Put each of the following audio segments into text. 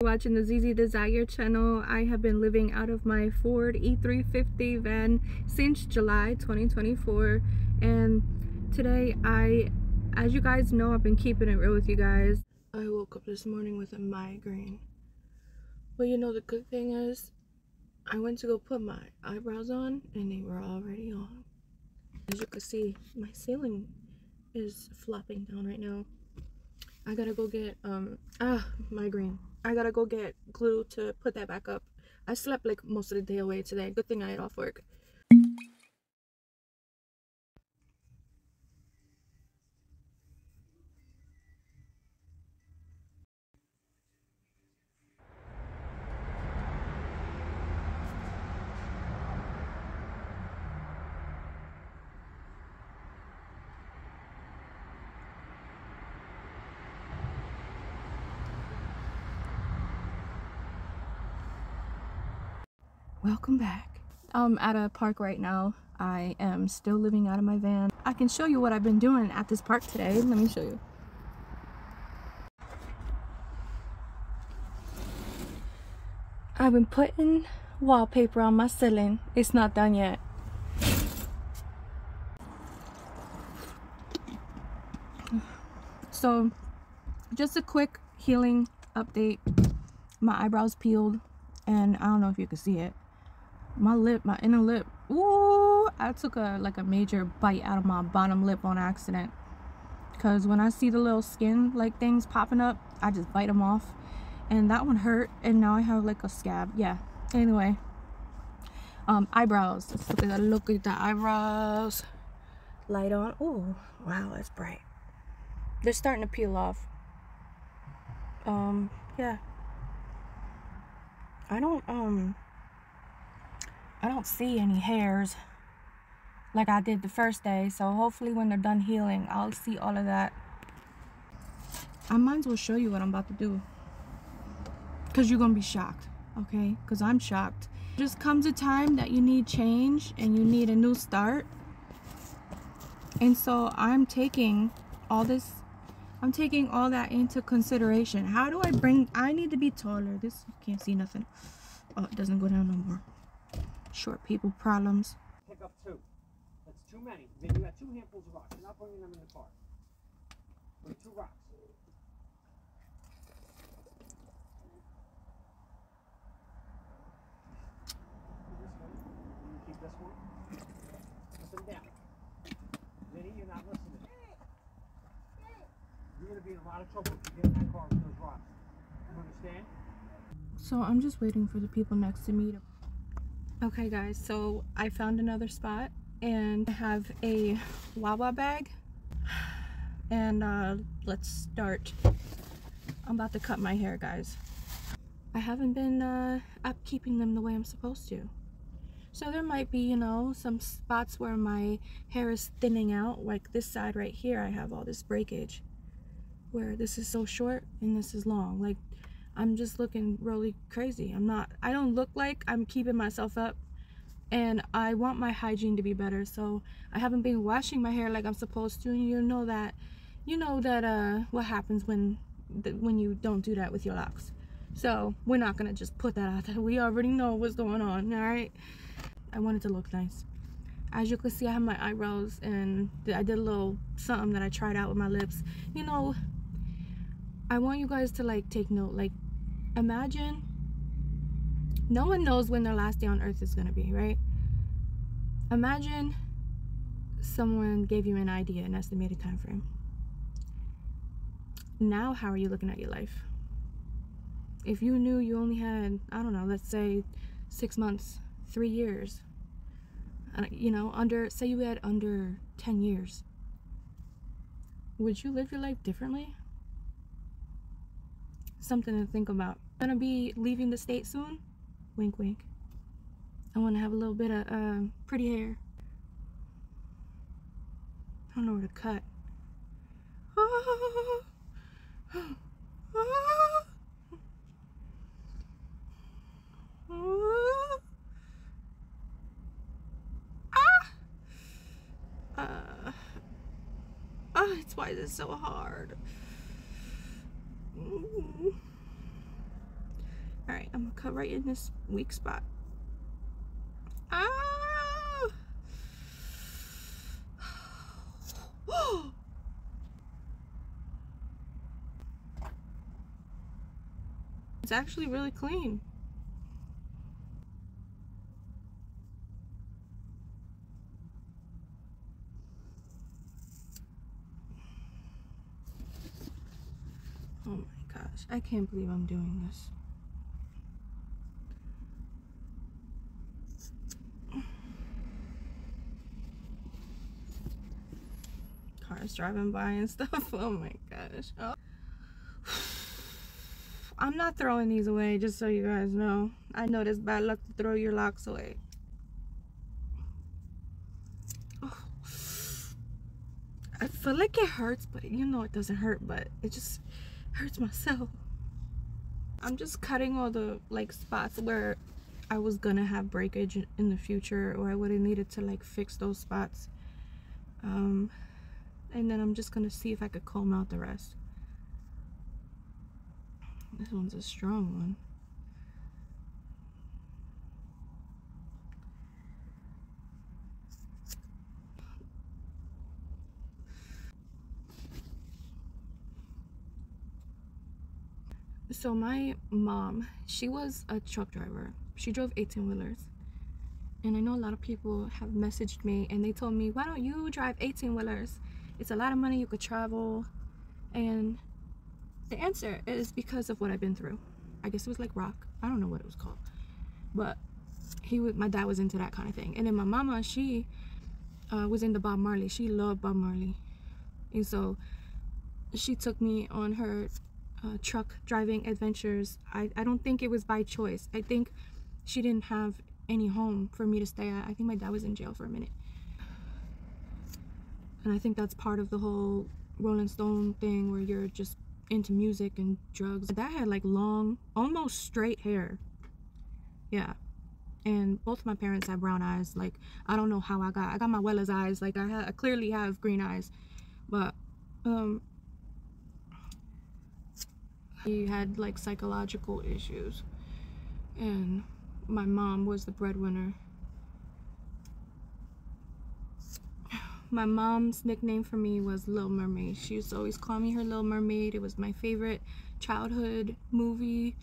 watching the Zeze Desire channel. I have been living out of my Ford E350 van since July 2024, and today as you guys know, I've been keeping it real with you guys. I woke up this morning with a migraine, but you know the good thing is I went to go put my eyebrows on and they were already on. As you can see, my ceiling is flopping down right now. I gotta go get migraine. I gotta go get glue to put that back up. I slept like most of the day away today. Good thing I ate off work. Welcome back. I'm at a park right now. I am still living out of my van. I can show you what I've been doing at this park today. Let me show you. I've been putting wallpaper on my ceiling. It's not done yet. So, just a quick healing update. My eyebrows peeled, and I don't know if you can see it. My inner lip, ooh, I took a major bite out of my bottom lip on accident, because when I see the little skin like things popping up, I just bite them off, and that one hurt, and now I have like a scab. Yeah, anyway, eyebrows. Let's look at the eyebrows. Light on. Oh wow, that's bright. They're starting to peel off. Yeah, I don't see any hairs like I did the first day, so hopefully when they're done healing, I'll see all of that. I might as well show you what I'm about to do, because you're gonna be shocked, okay? Because I'm shocked. Just comes a time that you need change and you need a new start, and so I'm taking all that into consideration. How do I need to be taller. This, you can't see nothing. Oh, it doesn't go down no more. Short people problems. Pick up two. That's too many. Then you got two handfuls of rocks. You're not bringing them in the car. Bring two rocks. This one. You keep this one. Put them down. Vinny, you're not listening. You're going to be in a lot of trouble if you get in that car with those rocks. You understand? So I'm just waiting for the people next to me to... Okay guys, so I found another spot, and I have a Wawa bag, and let's start. I'm about to cut my hair, guys. I haven't been upkeeping them the way I'm supposed to, so there might be, you know, some spots where my hair is thinning out, like this side right here. I have all this breakage where this is so short and this is long. Like, I'm just looking really crazy. I don't look like I'm keeping myself up, and I want my hygiene to be better, so I haven't been washing my hair like I'm supposed to, and you know that what happens when you don't do that with your locks. So we're not gonna just put that out there. We already know what's going on, all right? I want it to look nice. As you can see, I have my eyebrows, and I did a little something that I tried out with my lips. You know, I want you guys to like take note. Like, imagine, no one knows when their last day on earth is gonna be, right? Imagine someone gave you an idea, an estimated time frame. Now how are you looking at your life? If you knew you only had, I don't know, let's say 6 months, 3 years, you know, say you had under 10 years, would you live your life differently? Something to think about. I'm gonna be leaving the state soon. Wink wink. I want to have a little bit of pretty hair. I don't know where to cut. It's why is it so hard? Alright, I'm gonna cut right in this weak spot. Ah! It's actually really clean. Oh my gosh, I can't believe I'm doing this. Cars driving by and stuff. Oh my gosh. Oh. I'm not throwing these away, just so you guys know. I know it's bad luck to throw your locks away. Oh. I feel like it hurts, but you know it doesn't hurt, but it just hurts myself. I'm just cutting all the like spots where I was gonna have breakage in the future, or I would have needed to like fix those spots. And then I'm just gonna see if I could comb out the rest. This one's a strong one. So my mom, she was a truck driver. She drove 18-wheelers. And I know a lot of people have messaged me and they told me, why don't you drive 18-wheelers? It's a lot of money, you could travel. And the answer is because of what I've been through. I guess it was like rock. I don't know what it was called. But my dad was into that kind of thing. And then my mama, she was into Bob Marley. She loved Bob Marley. And so she took me on her truck driving adventures. I don't think it was by choice. I think she didn't have any home for me to stay at. I think my dad was in jail for a minute. And I think that's part of the whole Rolling Stone thing where you're just into music and drugs. That had like long, almost straight hair. Yeah. And both of my parents had brown eyes. Like, I don't know how I got my Wella's eyes. Like, I clearly have green eyes. But he had like psychological issues. And my mom was the breadwinner. My mom's nickname for me was Little Mermaid. She used to always call me her Little Mermaid. It was my favorite childhood movie.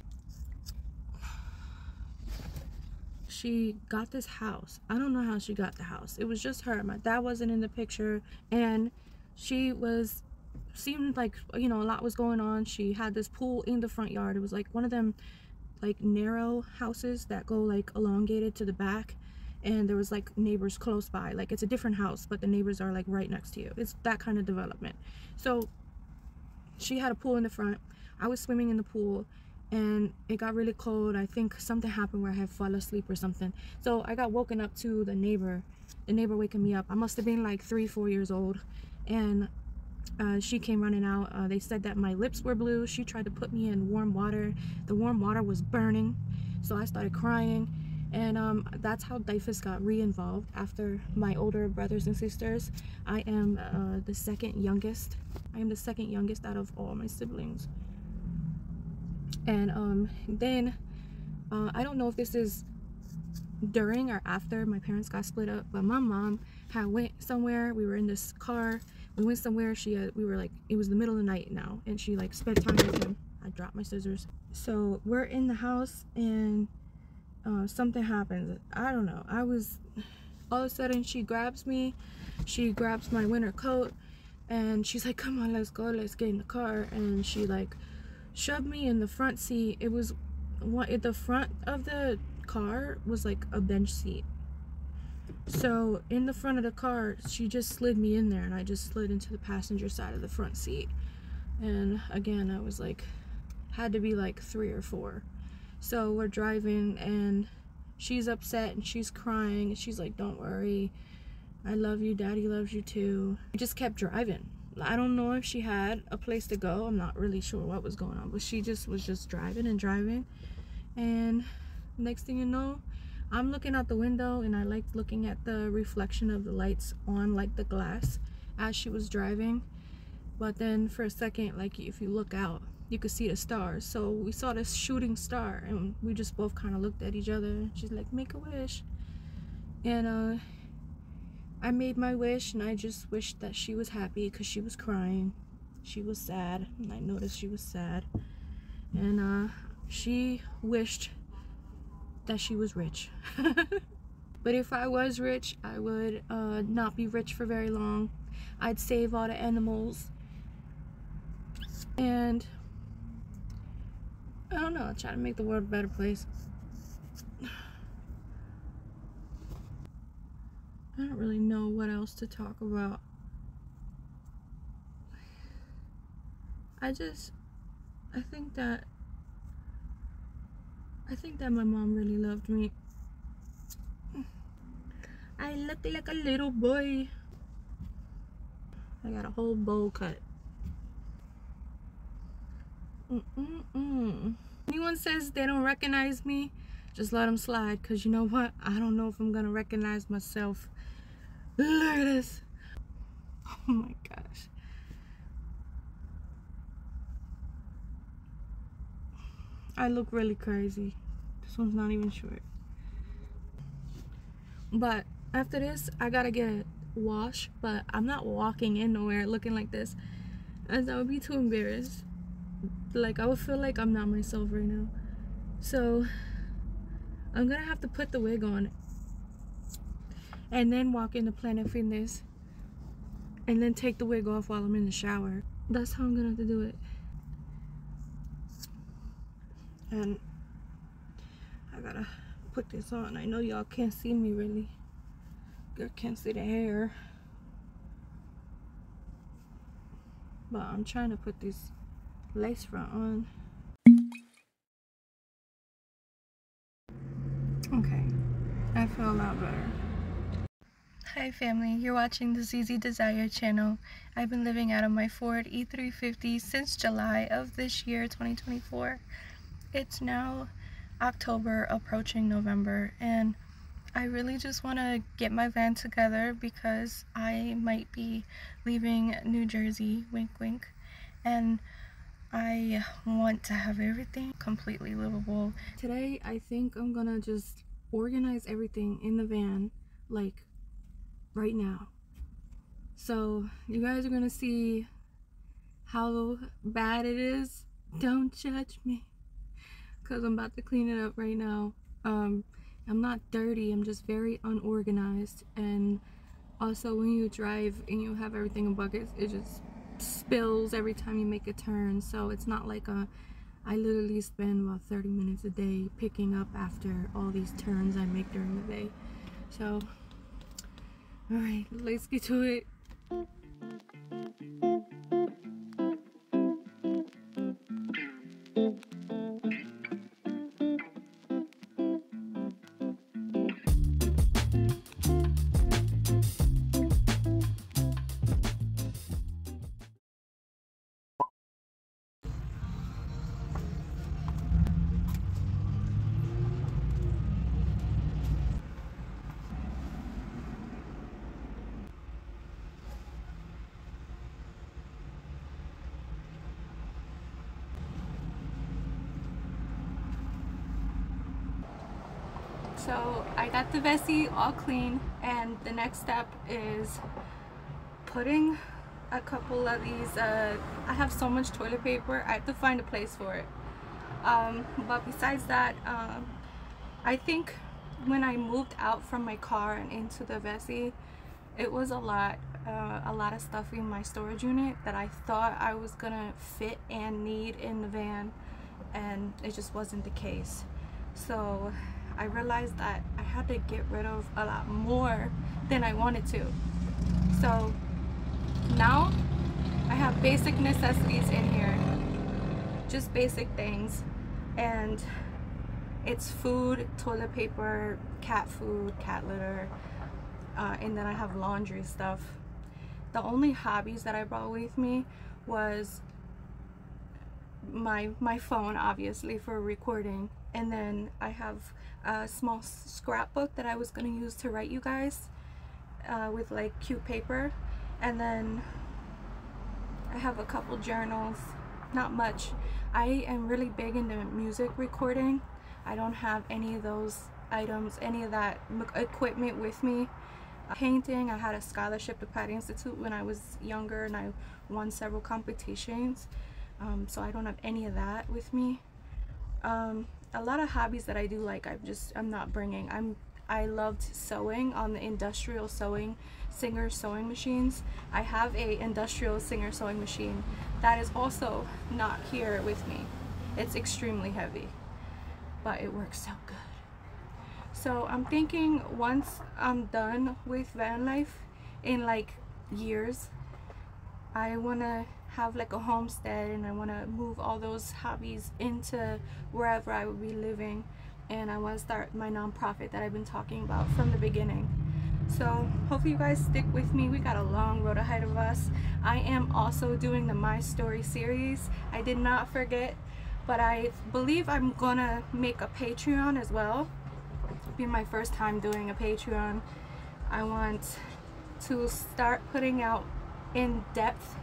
She got this house. I don't know how she got the house. It was just her. My dad wasn't in the picture, and she seemed like, you know, a lot was going on. She had this pool in the front yard. It was like one of them like narrow houses that go like elongated to the back, and there was like neighbors close by. Like, it's a different house, but the neighbors are like right next to you. It's that kind of development. So she had a pool in the front. I was swimming in the pool and it got really cold. I think something happened where I had fallen asleep or something. So I got woken up to the neighbor waking me up. I must have been like 3-4 years old, and she came running out. They said that my lips were blue. She tried to put me in warm water. The warm water was burning, so I started crying. And that's how DYFS got re-involved after my older brothers and sisters. I am the second youngest. I am the second youngest out of all my siblings. And then I don't know if this is during or after my parents got split up, but my mom had went somewhere. We were in this car. We went somewhere. We were like, it was the middle of the night now, and she like spent time with him. I dropped my scissors. So we're in the house, and something happens. I don't know. All of a sudden she grabs me. She grabs my winter coat, and she's like, come on, let's go, let's get in the car. And she like shoved me in the front seat. It was at the front of the car was like a bench seat. So in the front of the car, she just slid me in there, and I just slid into the passenger side of the front seat. And again, I was like, had to be like 3 or 4. So we're driving, and she's upset and she's crying, and she's like, don't worry, I love you, daddy loves you too. We just kept driving. I don't know if she had a place to go. I'm not really sure what was going on, but she just was just driving and driving. And next thing you know, I'm looking out the window, and I liked looking at the reflection of the lights on like the glass as she was driving. But then for a second, like if you look out, you could see the stars. So we saw this shooting star, and we just both kind of looked at each other. She's like, make a wish. And I made my wish, and I just wished that she was happy because she was crying. She was sad, and I noticed she was sad. And she wished that she was rich. But if I was rich, I would not be rich for very long. I'd save all the animals, and I don't know, try to make the world a better place. I don't really know what else to talk about. I think that my mom really loved me. I look like a little boy. I got a whole bowl cut. Anyone says they don't recognize me, just let them slide, because you know what? I don't know if I'm gonna recognize myself. Look at this. Oh my gosh. I look really crazy. This one's not even short. But after this, I gotta get a wash, but I'm not walking in nowhere looking like this, as I would be too embarrassed. Like, I would feel like I'm not myself right now. So I'm gonna have to put the wig on and then walk into Planet Fitness and then take the wig off while I'm in the shower. That's how I'm gonna have to do it. And I gotta put this on. I know y'all can't see me really. You can't see the hair. But I'm trying to put this lace front on. Okay, I feel a lot better. Hi family, you're watching the Zeze Desire channel. I've been living out of my Ford E350 since July of this year, 2024. It's now October, approaching November, and I really just want to get my van together because I might be leaving New Jersey, wink wink, and I want to have everything completely livable. Today I think I'm gonna just organize everything in the van, like right now. So you guys are gonna see how bad it is. Don't judge me, because I'm about to clean it up right now. I'm not dirty, I'm just very unorganized. And also when you drive and you have everything in buckets, it just spills every time you make a turn. So it's not like I literally spend about 30 minutes a day picking up after all these turns I make during the day. So alright, let's get to it. So I got the Vessi all clean, and the next step is putting a couple of these, I have so much toilet paper, I have to find a place for it. But besides that, I think when I moved out from my car and into the Vessi, it was a lot of stuff in my storage unit that I thought I was gonna fit and need in the van, and it just wasn't the case. So I realized that I had to get rid of a lot more than I wanted to. So now I have basic necessities in here, just basic things, and it's food, toilet paper, cat food, cat litter, and then I have laundry stuff. The only hobbies that I brought with me was my phone, obviously, for recording, and then I have a small scrapbook that I was gonna use to write you guys with like cute paper, and then I have a couple journals not much. I am really big into music recording. I don't have any of those items, any of that equipment with me. Painting, I had a scholarship to Pratt Institute when I was younger and I won several competitions, so I don't have any of that with me. A lot of hobbies that I do like, I'm not bringing. I loved sewing on the industrial sewing Singer sewing machines. I have a industrial Singer sewing machine that is also not here with me. It's extremely heavy, but it works so good. So I'm thinking once I'm done with van life in like years, I want to have like a homestead and I want to move all those hobbies into wherever I will be living, and I want to start my nonprofit that I've been talking about from the beginning. So hopefully you guys stick with me. We got a long road ahead of us. I am also doing the My Story series. I did not forget, but I believe I'm gonna make a Patreon as well. It'll be my first time doing a Patreon. I want to start putting out in depth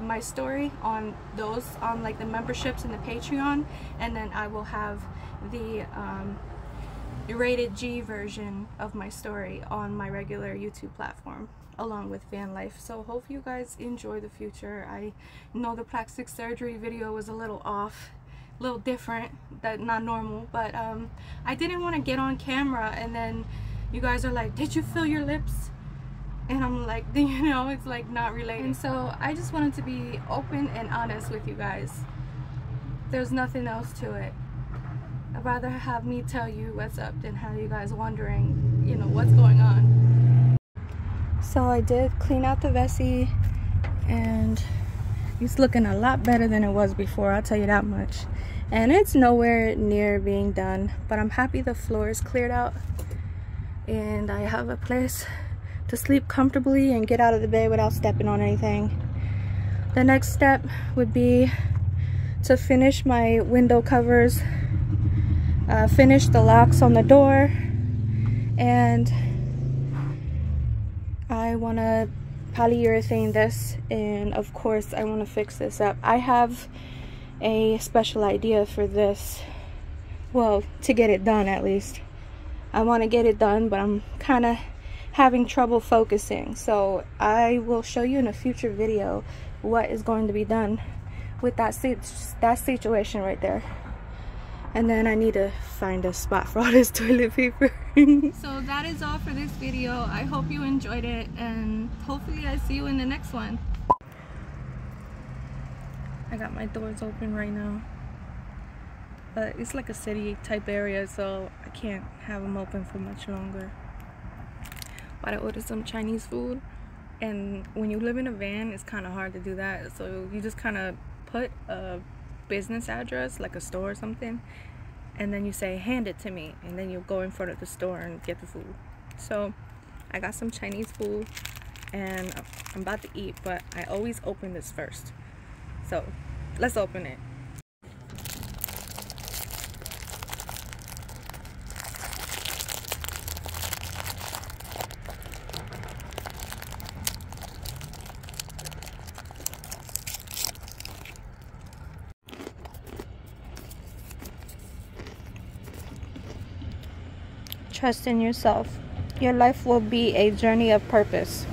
my story on those, on like the memberships and the Patreon, and then I will have the rated G version of my story on my regular YouTube platform along with van life. So hope you guys enjoy the future. I know the plastic surgery video was a little off, a little different, that not normal, but I didn't want to get on camera and then you guys are like, did you fill your lips? And I'm like, you know, it's like not related. And so I just wanted to be open and honest with you guys. There's nothing else to it. I'd rather have me tell you what's up than have you guys wondering, you know, what's going on. So I did clean out the Vessi and it's looking a lot better than it was before, I'll tell you that much. And it's nowhere near being done, but I'm happy the floor is cleared out and I have a place to sleep comfortably and get out of the bed without stepping on anything. The next step would be to finish my window covers, finish the locks on the door, and I want to polyurethane this, and of course I want to fix this up. I have a special idea for this, well, to get it done at least. I want to get it done, but I'm kind of having trouble focusing, so I will show you in a future video what is going to be done with that situation right there. And then I need to find a spot for all this toilet paper. So that is all for this video. I hope you enjoyed it and hopefully I see you in the next one. I got my doors open right now, but it's like a city type area, so I can't have them open for much longer. But I ordered some Chinese food, and when you live in a van it's kind of hard to do that, so you just kind of put a business address like a store or something and then you say hand it to me, and then you go in front of the store and get the food. So I got some Chinese food and I'm about to eat, but I always open this first, so let's open it. Trust in yourself. Your life will be a journey of purpose.